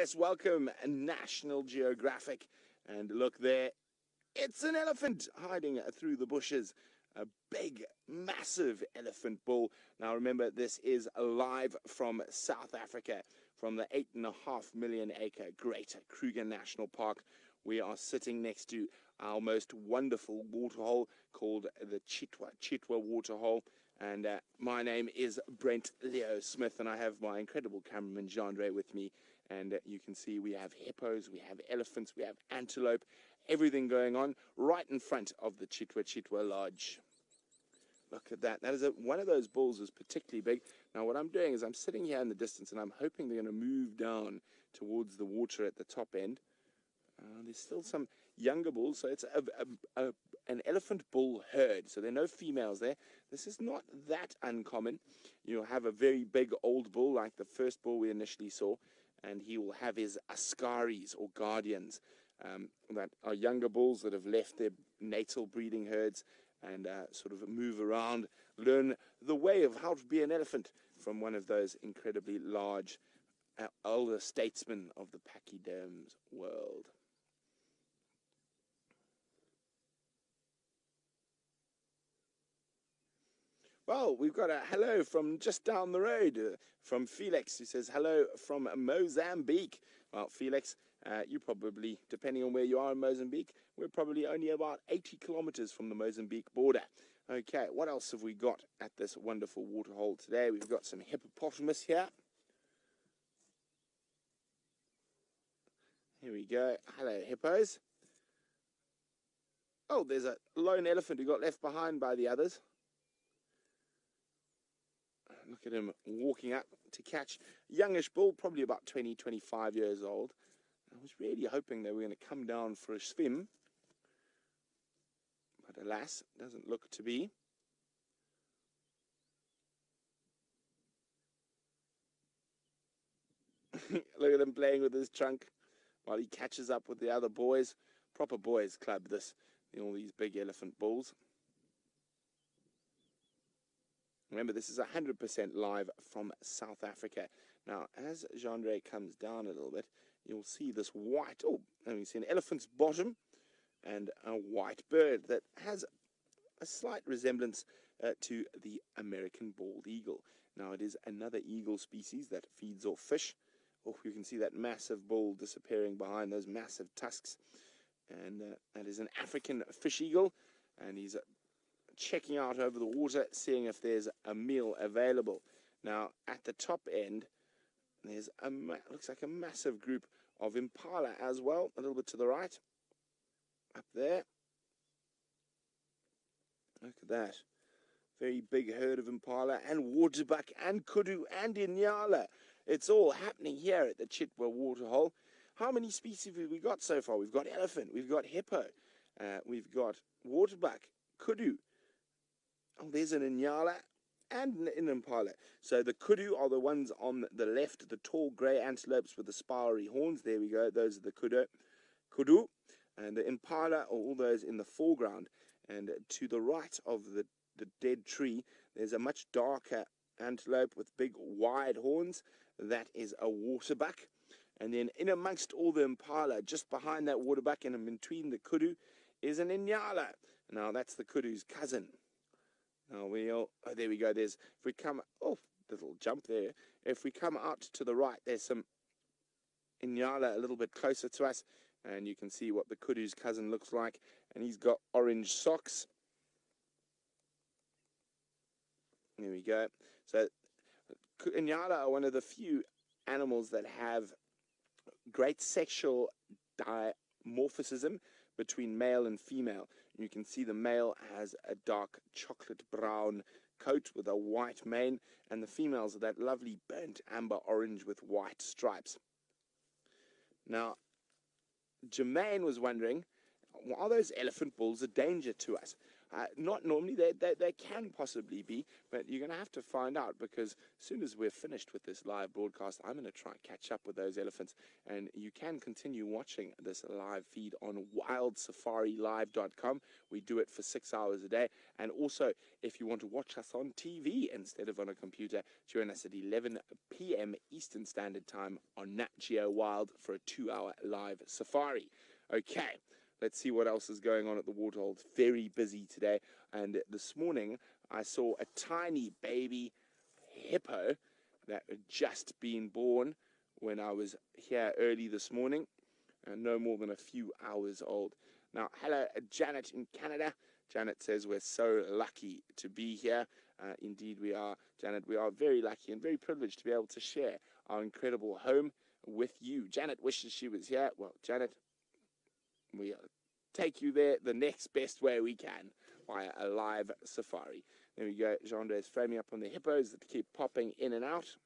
Yes, welcome, National Geographic. And look there, it's an elephant hiding through the bushes. A big, massive elephant bull. Now remember, this is live from South Africa, from the 8.5 million acre Greater Kruger National Park. We are sitting next to our most wonderful waterhole called the Chitwa waterhole. And my name is Brent Leo Smith, and I have my incredible cameraman Jean-Ray with me. And you can see we have hippos, we have elephants, we have antelope, everything going on right in front of the Chitwa Lodge. Look at that. That is one of those bulls is particularly big. Now what I'm doing is I'm sitting here in the distance, and I'm hoping they're going to move down towards the water at the top end. There's still some younger bulls, so it's an elephant bull herd, so there are no females there. This is not that uncommon. You'll have a very big old bull like the first bull we initially saw, and he will have his askaris or guardians that are younger bulls that have left their natal breeding herds and sort of move around, learn the way of how to be an elephant from one of those incredibly large elder statesmen of the pachyderms world. Well, we've got a hello from just down the road from Felix, who says hello from Mozambique. Well, Felix, you probably, depending on where you are in Mozambique, we're probably only about 80 kilometers from the Mozambique border. Okay, what else have we got at this wonderful waterhole today? We've got some hippopotamus here. Here we go. Hello, hippos. Oh, there's a lone elephant who got left behind by the others. Look at him walking up to catch youngish bull, probably about 20, 25 years old. I was really hoping they were going to come down for a swim, but alas, it doesn't look to be. Look at him playing with his trunk while he catches up with the other boys. Proper boys club, this, all these big elephant bulls. Remember, this is 100% live from South Africa. Now, as Jean-Ray comes down a little bit, you'll see this white, and you see an elephant's bottom and a white bird that has a slight resemblance to the American bald eagle. Now, it is another eagle species that feeds off fish. Oh, you can see that massive bull disappearing behind those massive tusks. And that is an African fish eagle, and he's checking out over the water, seeing if there's a meal available. Now, at the top end, there's looks like a massive group of impala as well, a little bit to the right, up there. Look at that. Very big herd of impala and waterbuck and kudu and inyala. It's all happening here at the Chitwa waterhole. How many species have we got so far? We've got elephant, we've got hippo, we've got waterbuck, kudu. Oh, there's an inyala and an impala. So the kudu are the ones on the left, the tall grey antelopes with the spiry horns. There we go. Those are the kudu. And the impala are all those in the foreground. And to the right of the dead tree, there's a much darker antelope with big wide horns. That is a waterbuck. And then in amongst all the impala, just behind that waterbuck and in between the kudu, is an inyala. Now that's the kudu's cousin. Now there we go. If we come, little jump there. If we come out to the right, there's some inyala a little bit closer to us, and you can see what the kudu's cousin looks like, and he's got orange socks. There we go. So inyala are one of the few animals that have great sexual dimorphism between male and female. You can see the male has a dark chocolate brown coat with a white mane, and the females are that lovely burnt amber orange with white stripes. Now, Jermaine was wondering, are those elephant bulls a danger to us? Not normally, they can possibly be, but you're going to have to find out, because as soon as we're finished with this live broadcast, I'm going to try and catch up with those elephants. And you can continue watching this live feed on WildSafariLive.com. We do it for 6 hours a day. And also, if you want to watch us on TV instead of on a computer, join us at 11 p.m. Eastern Standard Time on Nat Geo Wild for a 2-hour live safari. Okay, let's see what else is going on at the waterhole. It's very busy today. And this morning, I saw a tiny baby hippo that had just been born when I was here early this morning, no more than a few hours old. Now, hello, Janet in Canada. Janet says we're so lucky to be here. Indeed, we are, Janet. We are very lucky and very privileged to be able to share our incredible home with you. Janet wishes she was here. Well, Janet, we take you there the next best way we can, via a live safari. There we go. Jean is framing up on the hippos that keep popping in and out.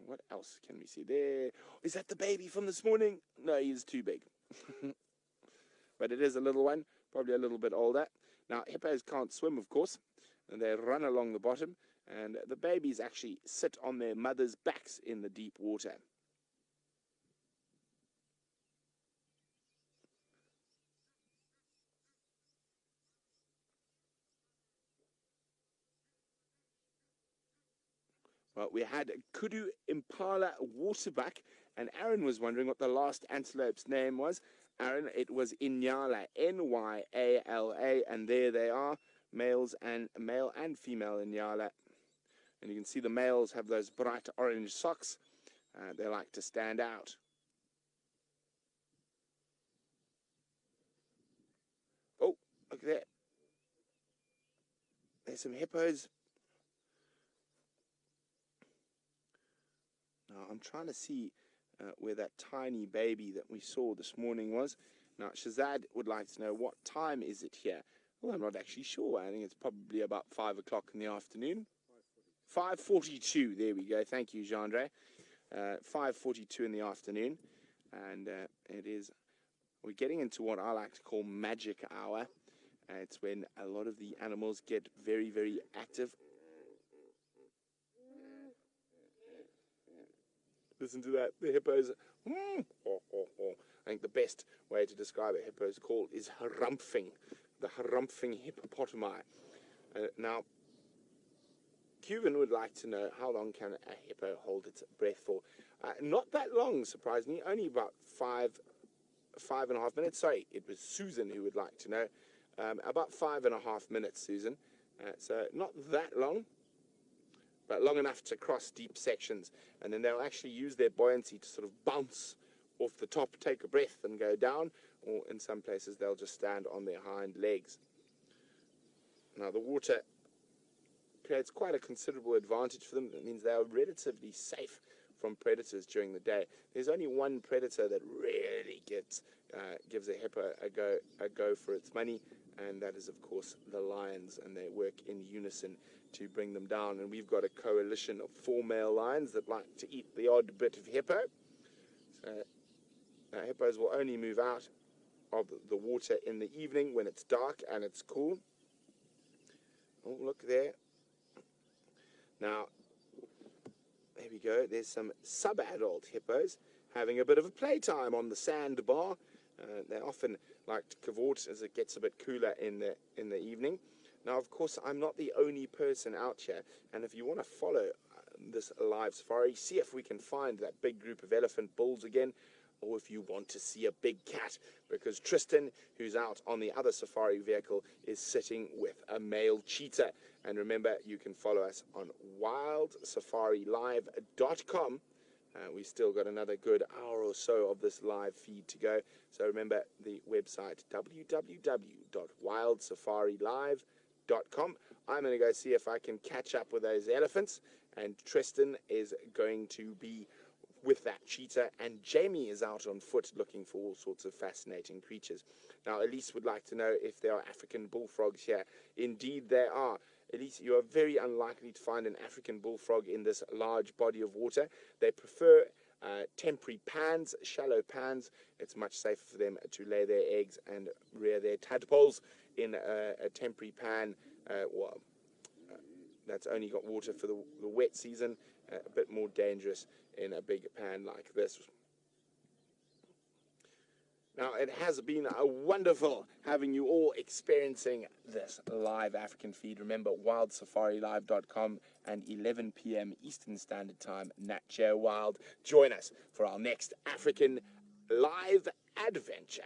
What else can we see there? Is that the baby from this morning? No, he's too big. But it is a little one, probably a little bit older. Now, hippos can't swim, of course, and they run along the bottom, and the babies actually sit on their mothers' backs in the deep water. Well, we had kudu impala waterbuck, and Aaron was wondering what the last antelope's name was. Aaron, it was Inyala, N-Y-A-L-A, and there they are, male and female Inyala. And you can see the males have those bright orange socks. They like to stand out. Oh, look there. There's some hippos. Now, I'm trying to see where that tiny baby that we saw this morning was. Now, Shazad would like to know, what time is it here? Well, I'm not actually sure. I think it's probably about 5 o'clock in the afternoon. 5:42. There we go. Thank you, Jean-Andre. 5:42 in the afternoon. And we're getting into what I like to call magic hour. It's when a lot of the animals get very, very active. Listen to that. The hippos. I think the best way to describe a hippo's call is harumping. The harumping hippopotami. Now, Cuban would like to know, how long can a hippo hold its breath for? Not that long, surprisingly. Only about five and a half minutes. Sorry, it was Susan who would like to know. About 5.5 minutes, Susan. So not that long, but long enough to cross deep sections. And then they'll actually use their buoyancy to sort of bounce off the top, take a breath and go down, or in some places they'll just stand on their hind legs. Now, the water creates quite a considerable advantage for them. That means they are relatively safe from predators during the day. There's only one predator that really gives a hippo a go for its money, and that is, of course, the lions, and they work in unison to bring them down. And we've got a coalition of 4 male lions that like to eat the odd bit of hippo. So hippos will only move out of the water in the evening when it's dark and it's cool. Oh, look there. Now, there we go. There's some sub-adult hippos having a bit of a playtime on the sandbar. They often like to cavort as it gets a bit cooler in the evening. Now, of course, I'm not the only person out here, and if you want to follow this live safari, see if we can find that big group of elephant bulls again, or if you want to see a big cat, because Tristan, who's out on the other safari vehicle, is sitting with a male cheetah. And remember, you can follow us on WildSafariLive.com. We've still got another good hour or so of this live feed to go. So remember the website, www.wildsafarilive.com. I'm going to go see if I can catch up with those elephants, and Tristan is going to be with that cheetah, and Jamie is out on foot looking for all sorts of fascinating creatures. Now, Elise would like to know if there are African bullfrogs here. Indeed, there are. Elise, you are very unlikely to find an African bullfrog in this large body of water. They prefer temporary pans, shallow pans. It's much safer for them to lay their eggs and rear their tadpoles in a temporary pan. That's only got water for the wet season. A bit more dangerous in a big pan like this. Now, it has been wonderful having you all experiencing this live African feed. Remember, wildsafariLive.com and 11 p.m. Eastern Standard Time, Nat Geo Wild. Join us for our next African live adventure.